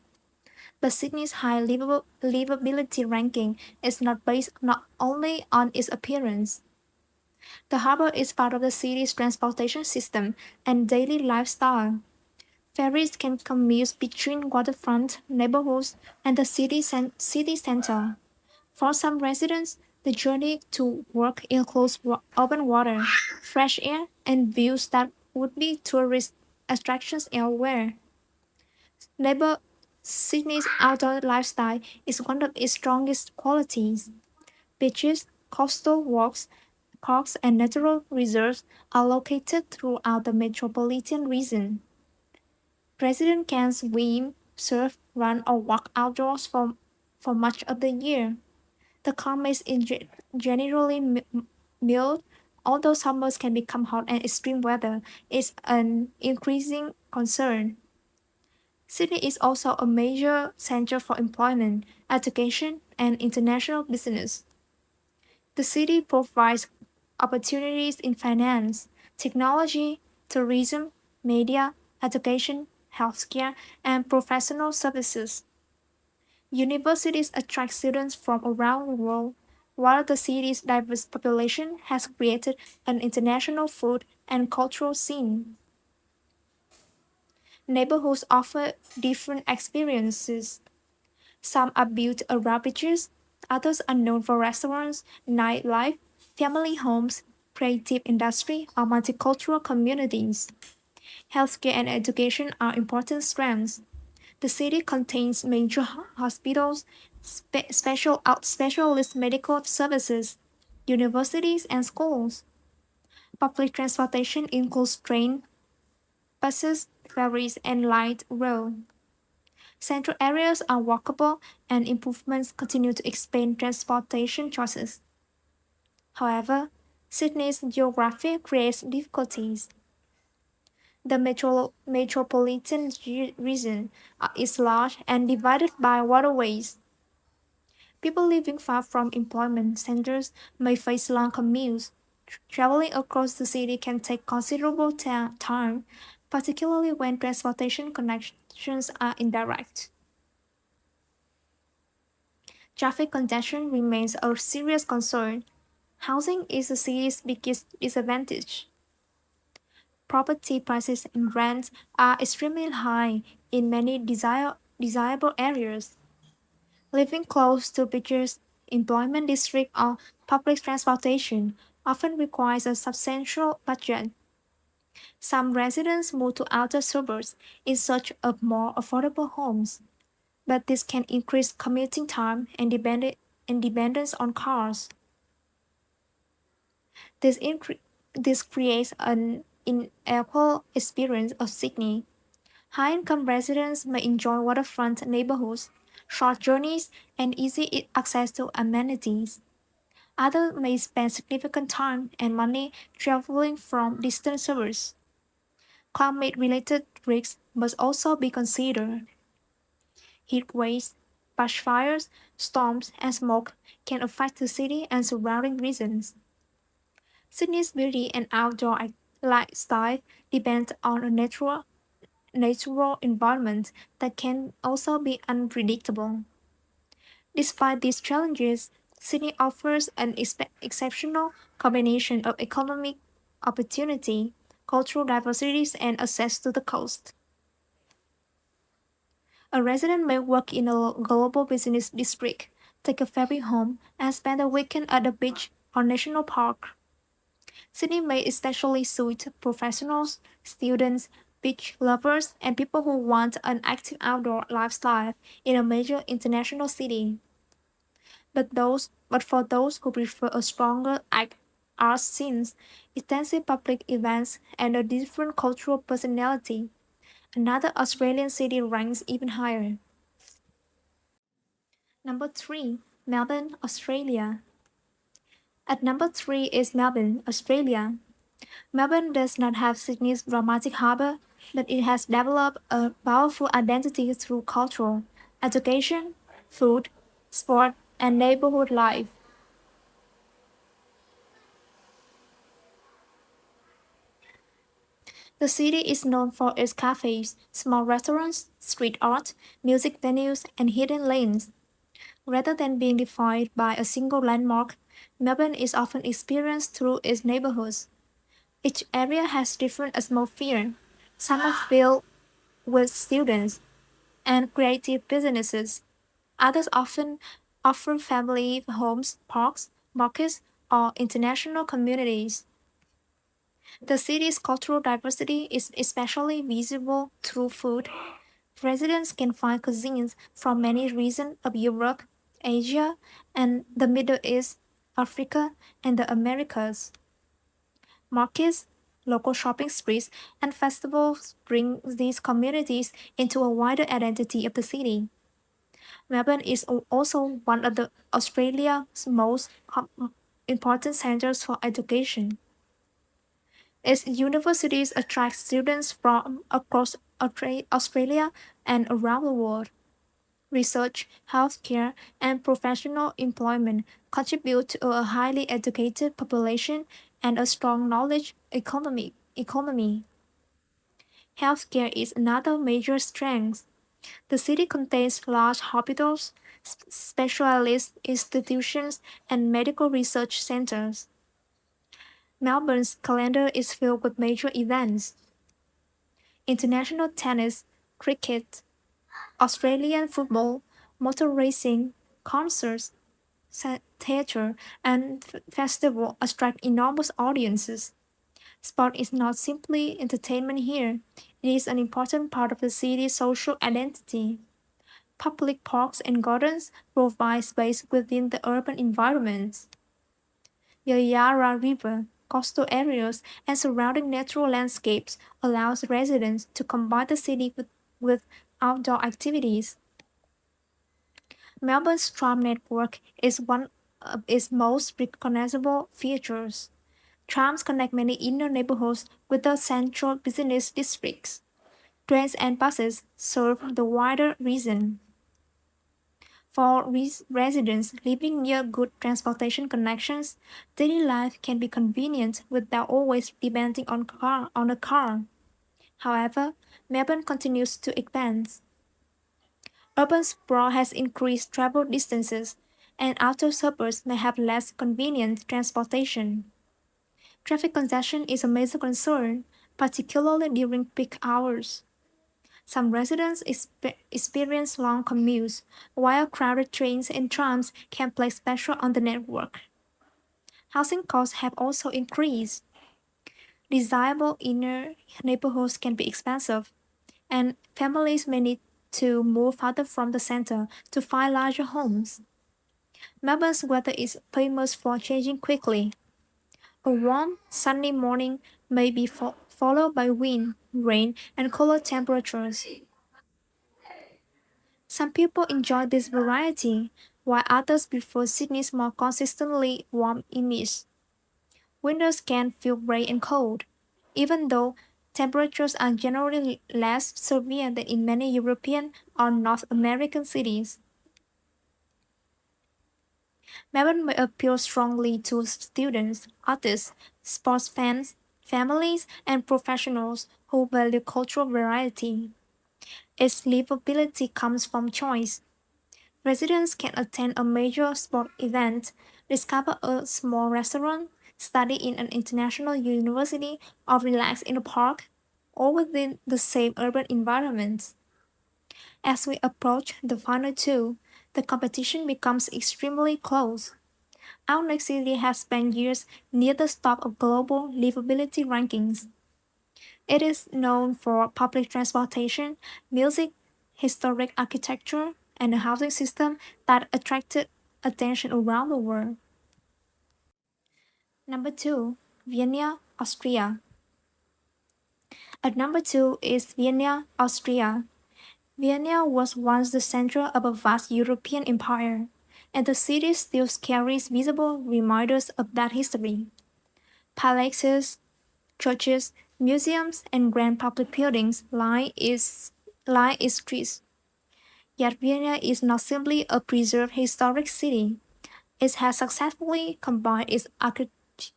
Speaker 1: But Sydney's high livability ranking is not based not only on its appearance. The harbour is part of the city's transportation system and daily lifestyle. Ferries can commute between waterfront neighborhoods and the city center. For some residents, the journey to work includes open water, fresh air, and views that would be tourist attractions elsewhere. Neighbor Sydney's outdoor lifestyle is one of its strongest qualities. Beaches, coastal walks, parks, and natural reserves are located throughout the metropolitan region. Residents can swim, surf, run, or walk outdoors for much of the year. The climate is generally mild, although summers can become hot and extreme weather is an increasing concern. Sydney is also a major center for employment, education, and international business. The city provides opportunities in finance, technology, tourism, media, education, healthcare, and professional services. Universities attract students from around the world, while the city's diverse population has created an international food and cultural scene. Neighborhoods offer different experiences. Some are built around beaches, others are known for restaurants, nightlife, family homes, creative industry, or multicultural communities. Healthcare and education are important strengths. The city contains major hospitals, specialist medical services, universities, and schools. Public transportation includes train, buses, ferries, and light rail. Central areas are walkable, and improvements continue to expand transportation choices. However, Sydney's geography creates difficulties. The metropolitan region is large and divided by waterways. People living far from employment centers may face long commutes. Traveling across the city can take considerable time, particularly when transportation connections are indirect. Traffic congestion remains a serious concern. Housing is the city's biggest disadvantage. Property prices and rents are extremely high in many desirable areas. Living close to beaches, employment districts, or public transportation often requires a substantial budget. Some residents move to outer suburbs in search of more affordable homes, but this can increase commuting time and dependence on cars. This, this creates an unequal experience of Sydney. High-income residents may enjoy waterfront neighborhoods, short journeys, and easy access to amenities. Others may spend significant time and money traveling from distant suburbs. Climate-related risks must also be considered. Heat waves, bushfires, storms, and smoke can affect the city and surrounding regions. Sydney's beauty and outdoor lifestyle depend on a natural environment that can also be unpredictable. Despite these challenges, Sydney offers an exceptional combination of economic opportunity, cultural diversity, and access to the coast. A resident may work in a global business district, take a ferry home, and spend a weekend at a beach or national park. Sydney may especially suit professionals, students, beach lovers, and people who want an active outdoor lifestyle in a major international city. But for those who prefer a stronger art scenes, extensive public events, and a different cultural personality, another Australian city ranks even higher. Number 3. Melbourne, Australia. At number 3 is Melbourne, Australia. Melbourne does not have Sydney's dramatic harbour, but it has developed a powerful identity through culture, education, food, sport, and neighborhood life. The city is known for its cafes, small restaurants, street art, music venues, and hidden lanes. Rather than being defined by a single landmark, Melbourne is often experienced through its neighborhoods. Each area has different atmosphere. Some are filled with students and creative businesses. Others often offer family homes, parks, markets, or international communities. The city's cultural diversity is especially visible through food. Residents can find cuisines from many regions of Europe, Asia, and the Middle East, Africa, and the Americas. Markets, local shopping streets, and festivals bring these communities into a wider identity of the city. Melbourne is also one of Australia's most important centers for education. Its universities attract students from across Australia and around the world. Research, healthcare, and professional employment contribute to a highly educated population and a strong knowledge economy. Healthcare is another major strength. The city contains large hospitals, specialist institutions, and medical research centers. Melbourne's calendar is filled with major events. International tennis, cricket, Australian football, motor racing, concerts, theater, and festival attract enormous audiences. Sport is not simply entertainment here, it is an important part of the city's social identity. Public parks and gardens provide space within the urban environment. The Yarra River, coastal areas, and surrounding natural landscapes allows residents to combine the city with outdoor activities. Melbourne's tram network is one of its most recognizable features. Trams connect many inner neighborhoods with the central business districts. Trains and buses serve the wider region. For residents living near good transportation connections, daily life can be convenient without always depending on a car. However, Melbourne continues to advance. Urban sprawl has increased travel distances, and outer suburbs may have less convenient transportation. Traffic congestion is a major concern, particularly during peak hours. Some residents experience long commutes, while crowded trains and trams can place pressure on the network. Housing costs have also increased. Desirable inner neighborhoods can be expensive, and families may need to move farther from the center to find larger homes. Melbourne's weather is famous for changing quickly. A warm, sunny morning may be followed by wind, rain, and cooler temperatures. Some people enjoy this variety, while others prefer Sydney's more consistently warm image. Winters can feel gray and cold, even though temperatures are generally less severe than in many European or North American cities. Melbourne may appeal strongly to students, artists, sports fans, families, and professionals who value cultural variety. Its livability comes from choice. Residents can attend a major sport event, discover a small restaurant, study in an international university, or relax in a park, all within the same urban environment. As we approach the final two, the competition becomes extremely close. Our next city has spent years near the top of global livability rankings. It is known for public transportation, music, historic architecture, and a housing system that attracted attention around the world. Number 2, Vienna, Austria. At number 2 is Vienna, Austria. Vienna was once the center of a vast European empire, and the city still carries visible reminders of that history. Palaces, churches, museums, and grand public buildings line its streets. Yet Vienna is not simply a preserved historic city. It has successfully combined its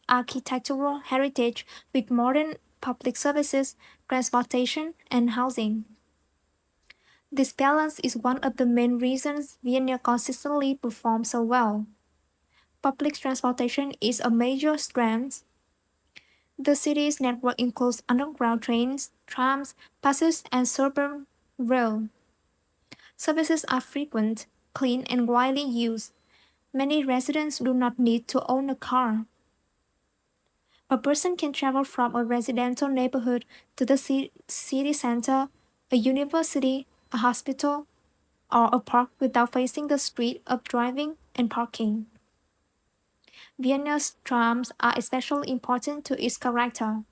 Speaker 1: architectural heritage with modern public services, transportation, and housing. This balance is one of the main reasons Vienna consistently performs so well. Public transportation is a major strength. The city's network includes underground trains, trams, buses, and suburban rail. Services are frequent, clean, and widely used. Many residents do not need to own a car. A person can travel from a residential neighborhood to the city center, a university, a hospital, or a park without facing the street of driving and parking. Vienna's trams are especially important to its character.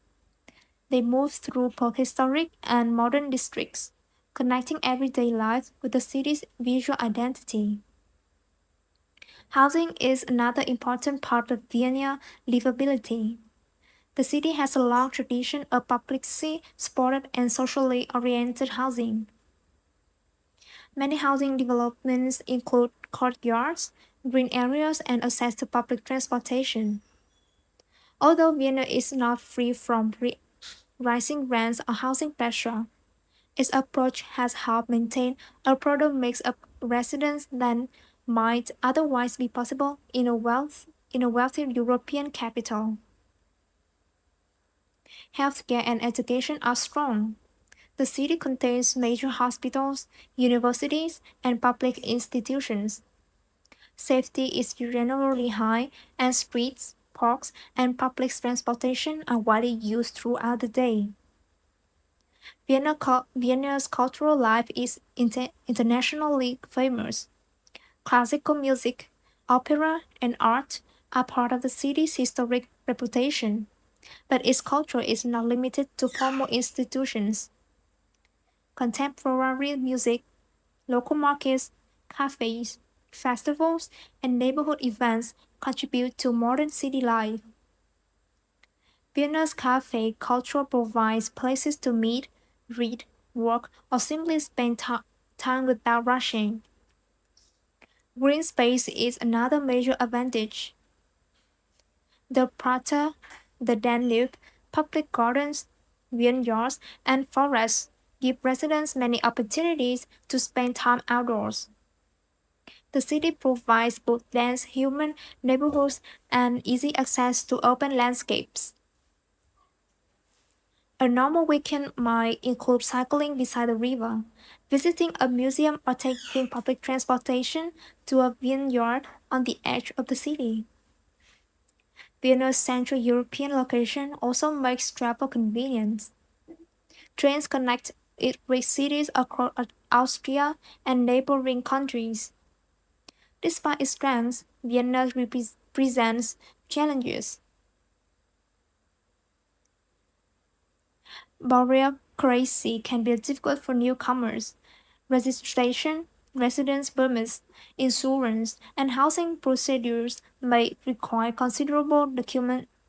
Speaker 1: They move through both historic and modern districts, connecting everyday life with the city's visual identity. Housing is another important part of Vienna livability. The city has a long tradition of publicly supported and socially oriented housing. Many housing developments include courtyards, green areas, and access to public transportation. Although Vienna is not free from rising rents or housing pressure, its approach has helped maintain a broader mix of residents than might otherwise be possible in a wealthy European capital. Healthcare and education are strong. The city contains major hospitals, universities, and public institutions. Safety is generally high, and streets, parks, and public transportation are widely used throughout the day. Vienna's cultural life is internationally famous. Classical music, opera, and art are part of the city's historic reputation, but its culture is not limited to formal institutions. Contemporary music, local markets, cafes, festivals, and neighborhood events contribute to modern city life. Vienna's cafe culture provides places to meet, read, work, or simply spend time without rushing. Green space is another major advantage. The Prater, the Danube, public gardens, vineyards, and forests give residents many opportunities to spend time outdoors. The city provides both dense human neighborhoods and easy access to open landscapes. A normal weekend might include cycling beside a river, visiting a museum, or taking public transportation to a vineyard on the edge of the city. Vienna's Central European location also makes travel convenient. Trains connect it with cities across Austria and neighboring countries. Despite its strengths, Vienna presents challenges. Bureaucracy can be difficult for newcomers. Registration, residence permits, insurance, and housing procedures may require considerable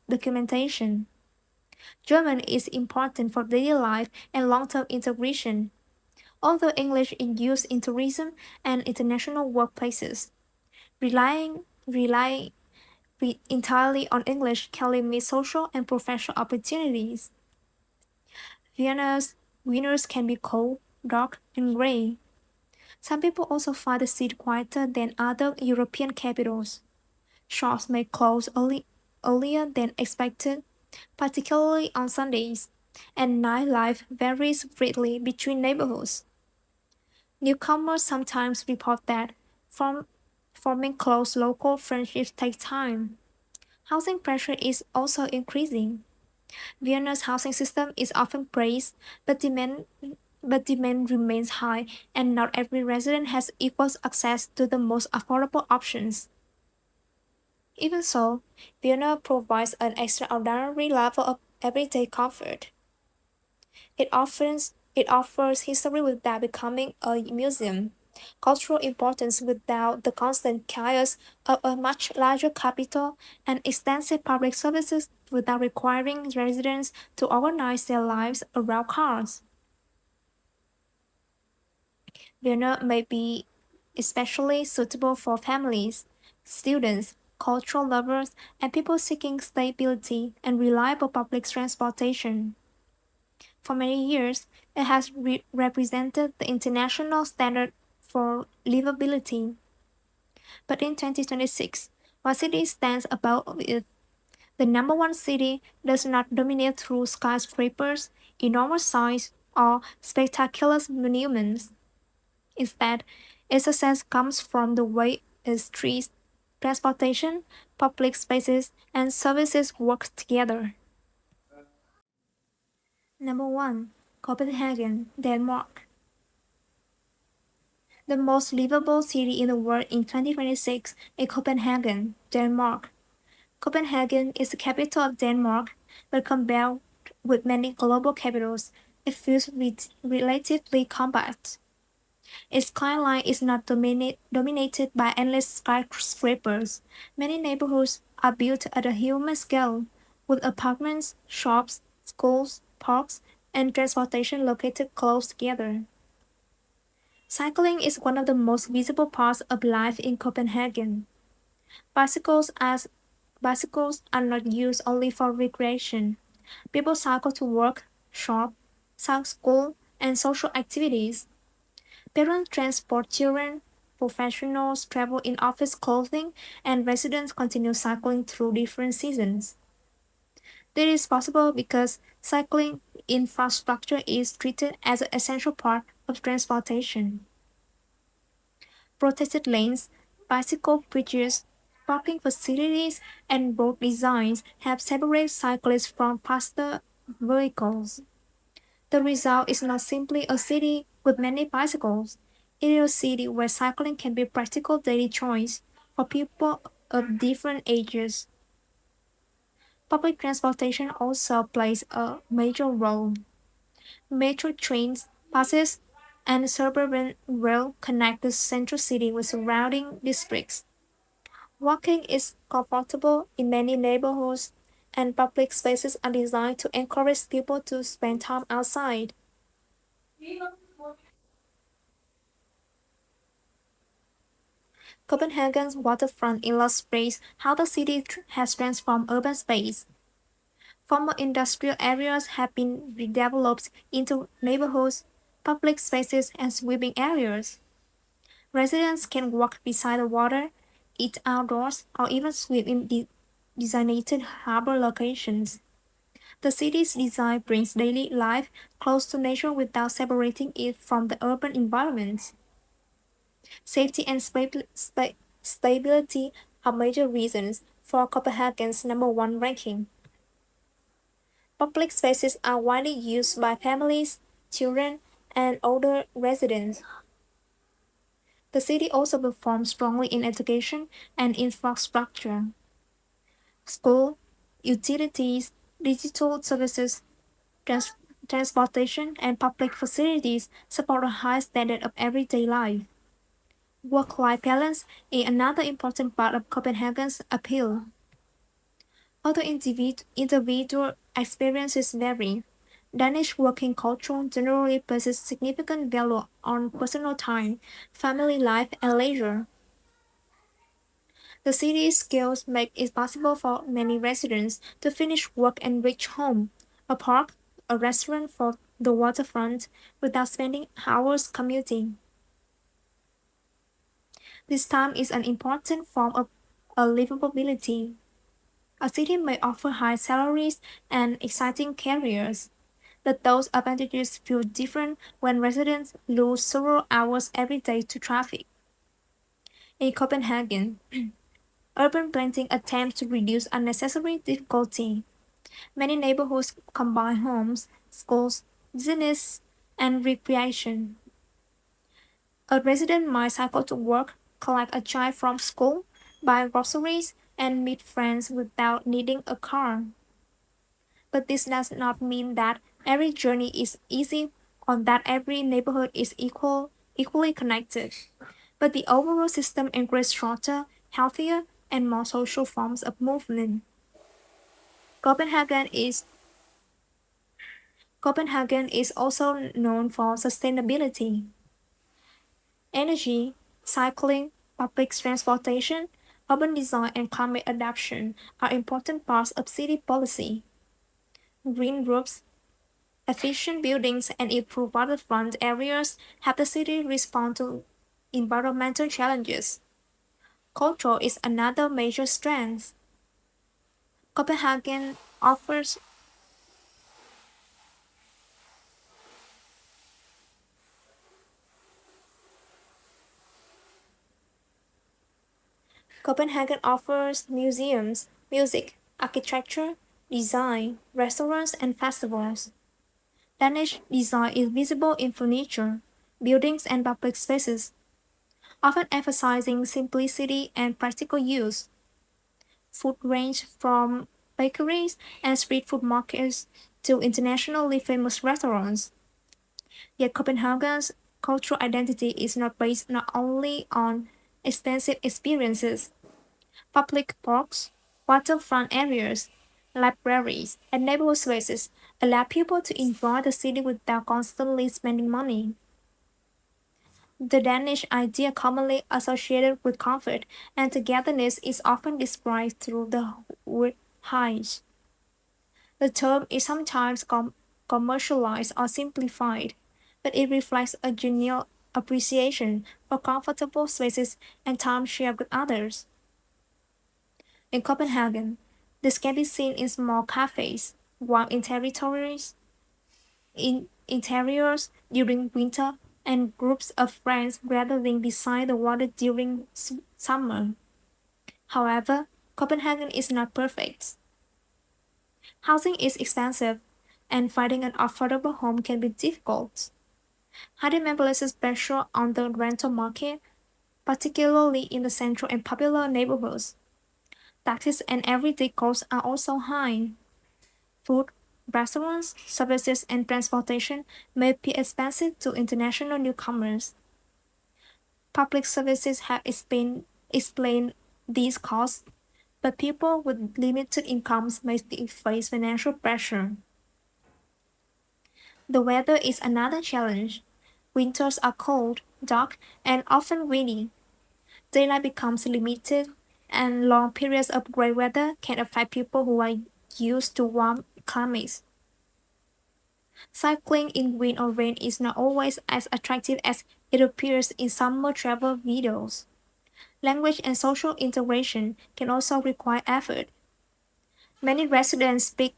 Speaker 1: documentation. German is important for daily life and long-term integration, although English is used in tourism and international workplaces. Relying entirely on English can limit social and professional opportunities. Vienna's winters can be cold, dark, and gray. Some people also find the city quieter than other European capitals. Shops may close earlier than expected, particularly on Sundays, and nightlife varies greatly between neighborhoods. Newcomers sometimes report that form, forming close local friendships takes time. Housing pressure is also increasing. Vienna's housing system is often praised, but demand remains high, and not every resident has equal access to the most affordable options. Even so, Vienna provides an extraordinary level of everyday comfort. It offers history without becoming a museum, cultural importance without the constant chaos of a much larger capital, and extensive public services without requiring residents to organize their lives around cars. Vienna may be especially suitable for families, students, cultural lovers, and people seeking stability and reliable public transportation. For many years, it has represented the international standard for livability. But in 2026, while city stands above it, the number one city does not dominate through skyscrapers, enormous size, or spectacular monuments. Instead, its success comes from the way its streets, transportation, public spaces, and services work together. Number 1. Copenhagen, Denmark. The most livable city in the world in 2026 is Copenhagen, Denmark. Copenhagen is the capital of Denmark, but compared with many global capitals, it feels relatively compact. Its skyline is not dominated by endless skyscrapers. Many neighborhoods are built at a human scale, with apartments, shops, schools, parks, and transportation located close together. Cycling is one of the most visible parts of life in Copenhagen. Bicycles as Bicycles are not used only for recreation. People cycle to work, shop, school, and social activities. Parents transport children, professionals travel in office clothing, and residents continue cycling through different seasons. This is possible because cycling infrastructure is treated as an essential part of transportation. Protected lanes, bicycle bridges, parking facilities, and road designs help separate cyclists from faster vehicles. The result is not simply a city with many bicycles. It is a city where cycling can be a practical daily choice for people of different ages. Public transportation also plays a major role. Metro trains, buses, and suburban rail connect the central city with surrounding districts. Walking is comfortable in many neighborhoods, and public spaces are designed to encourage people to spend time outside. Copenhagen's waterfront illustrates how the city has transformed urban space. Former industrial areas have been redeveloped into neighborhoods, public spaces, and swimming areas. Residents can walk beside the water, eat outdoors, or even swim in designated harbor locations. The city's design brings daily life close to nature without separating it from the urban environment. Safety and stability are major reasons for Copenhagen's number one ranking. Public spaces are widely used by families, children, and older residents. The city also performs strongly in education and infrastructure. School, utilities, digital services, trans- transportation, and public facilities support a high standard of everyday life. Work-life balance is another important part of Copenhagen's appeal. Although individual experiences vary, Danish working culture generally places significant value on personal time, family life, and leisure. The city's scales make it possible for many residents to finish work and reach home, a park, a restaurant for the waterfront, without spending hours commuting. This time is an important form of livability. A city may offer high salaries and exciting careers, but those advantages feel different when residents lose several hours every day to traffic. In Copenhagen, urban planning attempts to reduce unnecessary difficulty. Many neighborhoods combine homes, schools, business, and recreation. A resident might cycle to work, collect a child from school, buy groceries, and meet friends without needing a car. But this does not mean that every journey is easy or that every neighborhood is equally connected. But the overall system encourages shorter, healthier, and more social forms of movement. Copenhagen is Copenhagen is also known for sustainability. Energy, cycling, public transportation, urban design, and climate adaptation are important parts of city policy. Green roofs, Efficient buildings and improved waterfront areas help the city respond to environmental challenges. Culture is another major strength. Copenhagen offers Copenhagen offers museums, music, architecture, design, restaurants, and festivals. Danish design is visible in furniture, buildings, and public spaces, often emphasizing simplicity and practical use. Food range from bakeries and street food markets to internationally famous restaurants. Yet Copenhagen's cultural identity is not based not only on expensive experiences. Public parks, waterfront areas, libraries, and neighborhood spaces allow people to enjoy the city without constantly spending money. The Danish idea, commonly associated with comfort and togetherness, is often described through the word "hygge." The term is sometimes commercialized or simplified, but it reflects a genuine appreciation for comfortable spaces and time shared with others. In Copenhagen, this can be seen in small cafes, warm interiors during winter, and groups of friends gathering beside the water during summer. However, Copenhagen is not perfect. Housing is expensive, and finding an affordable home can be difficult. Hidden places pressure on the rental market, particularly in the central and popular neighborhoods. Taxes and everyday costs are also high. Food, restaurants, services, and transportation may be expensive to international newcomers. Public services have explained these costs, but people with limited incomes may still face financial pressure. The weather is another challenge. Winters are cold, dark, and often windy. Daylight becomes limited, and long periods of gray weather can affect people who are used to warm climates. Cycling in wind or rain is not always as attractive as it appears in summer travel videos. Language and social integration can also require effort. Many residents speak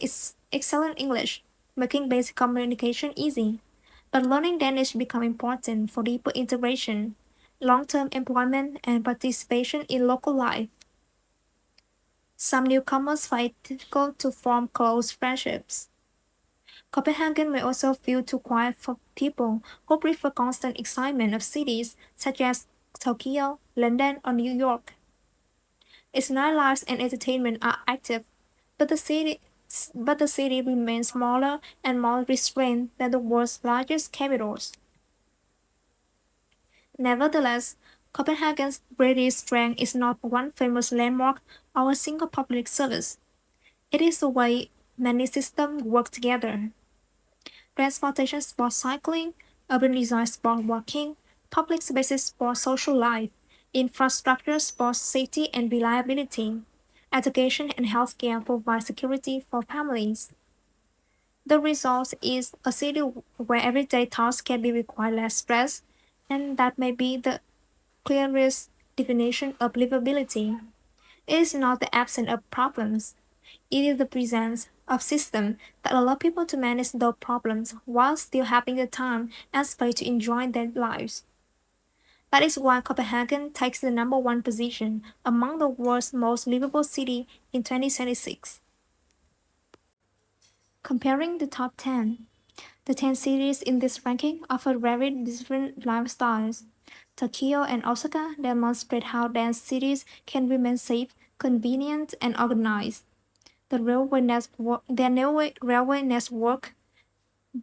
Speaker 1: excellent English, making basic communication easy. But learning Danish becomes important for deeper integration, long-term employment, and participation in local life. Some newcomers find it difficult to form close friendships. Copenhagen may also feel too quiet for people who prefer constant excitement of cities such as Tokyo, London, or New York. Its nightlife and entertainment are active, but the city remains smaller and more restrained than the world's largest capitals. Nevertheless, Copenhagen's greatest strength is not one famous landmark or a single public service. It is the way many systems work together. Transportation supports cycling, urban design supports walking, public spaces support social life, infrastructure supports safety and reliability, education and healthcare provide security for families. The result is a city where everyday tasks can be required less stress, and that may be the clearest definition of livability. It is not the absence of problems, it is the presence of systems that allow people to manage those problems while still having the time and space to enjoy their lives. That is why Copenhagen takes the number one position among the world's most livable cities in 2026. Comparing the top 10, the 10 cities in this ranking offer very different lifestyles. Tokyo and Osaka demonstrate how dense cities can remain safe, convenient, and organized. Railway network,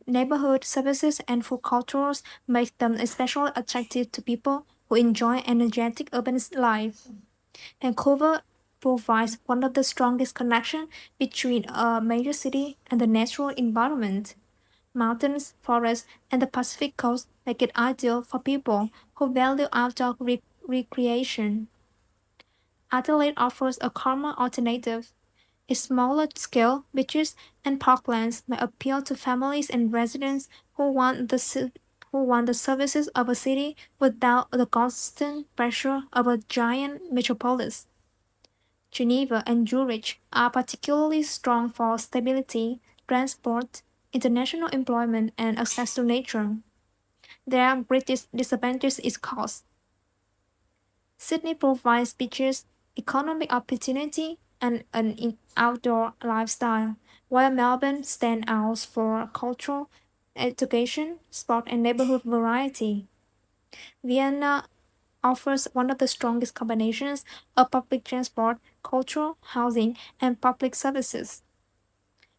Speaker 1: neighborhood services, and food cultures make them especially attractive to people who enjoy energetic urban life. Vancouver provides one of the strongest connections between a major city and the natural environment. Mountains, forests, and the Pacific coast make it ideal for people who value outdoor recreation. Adelaide offers a calmer alternative. Smaller scale beaches and parklands may appeal to families and residents who want the services of a city without the constant pressure of a giant metropolis. Geneva and Zurich are particularly strong for stability, transport, international employment, and access to nature. Their greatest disadvantage is cost. Sydney provides beaches, economic opportunity, and an outdoor lifestyle, while Melbourne stands out for cultural, education, sport, and neighborhood variety. Vienna offers one of the strongest combinations of public transport, cultural, housing, and public services.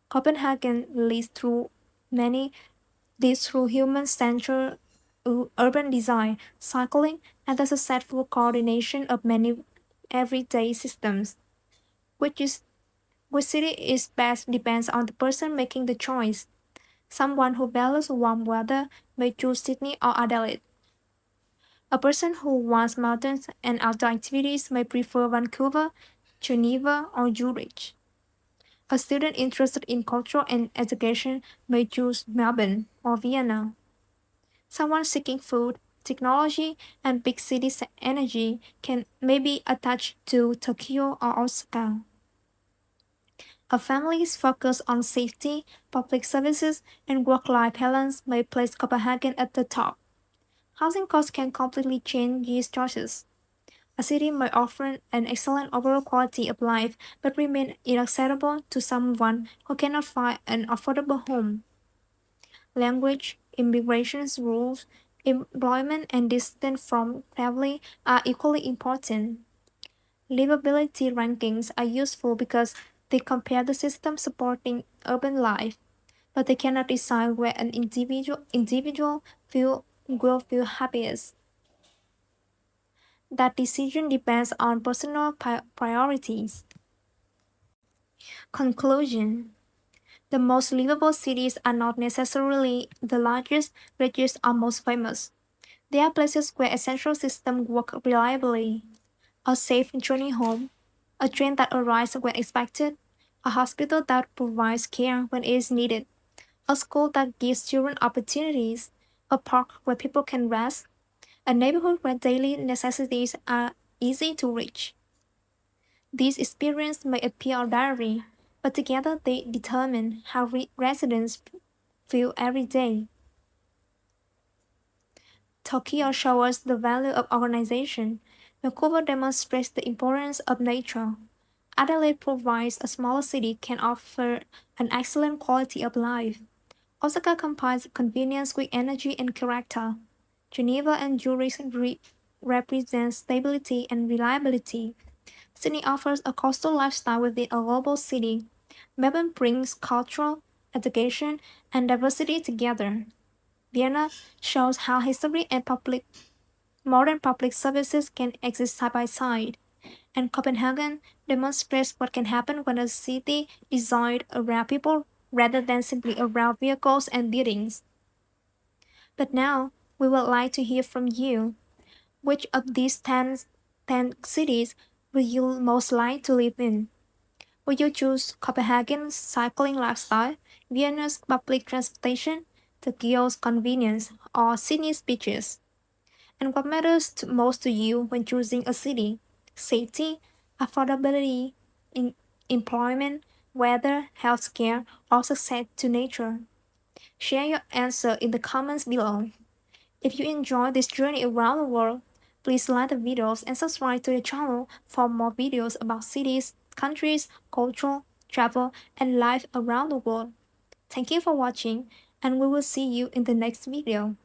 Speaker 1: Copenhagen many leads through human-centered urban design, cycling, and the successful coordination of many everyday systems. Which is which city is best depends on the person making the choice. Someone who values warm weather may choose Sydney or Adelaide. A person who wants mountains and outdoor activities may prefer Vancouver, Geneva, or Zurich. A student interested in culture and education may choose Melbourne or Vienna. Someone seeking food, technology, and big city energy can maybe attach to Tokyo or Osaka. A family's focus on safety, public services, and work-life balance may place Copenhagen at the top. Housing costs can completely change these choices. A city may offer an excellent overall quality of life but remain inaccessible to someone who cannot find an affordable home. Language, immigration rules, employment, and distance from family are equally important. Livability rankings are useful because they compare the system supporting urban life, but they cannot decide where an individual will feel happiest. That decision depends on personal priorities. Conclusion: the most livable cities are not necessarily the largest, richest, or most famous. They are places where essential systems work reliably. A safe journey home, a train that arrives when expected, a hospital that provides care when it is needed, a school that gives children opportunities, a park where people can rest, a neighborhood where daily necessities are easy to reach. These experiences may appear ordinary, but together they determine how residents feel every day. Tokyo shows the value of organization. Vancouver demonstrates the importance of nature. Adelaide provides a smaller city can offer an excellent quality of life. Osaka combines convenience with energy and character. Geneva and Zurich represent stability and reliability. Sydney offers a coastal lifestyle within a global city. Melbourne brings cultural, education, and diversity together. Vienna shows how history and modern public services can exist side by side. And Copenhagen demonstrates what can happen when a city is designed around people rather than simply around vehicles and buildings. But now, we would like to hear from you. Which of these 10 cities would you most like to live in? Would you choose Copenhagen's cycling lifestyle, Vienna's public transportation, Tokyo's convenience, or Sydney's beaches? And what matters most to you when choosing a city? Safety, affordability, employment, weather, healthcare, or success to nature? Share your answer in the comments below. If you enjoyed this journey around the world, please like the videos and subscribe to the channel for more videos about cities, countries, culture, travel, and life around the world. Thank you for watching, and we will see you in the next video.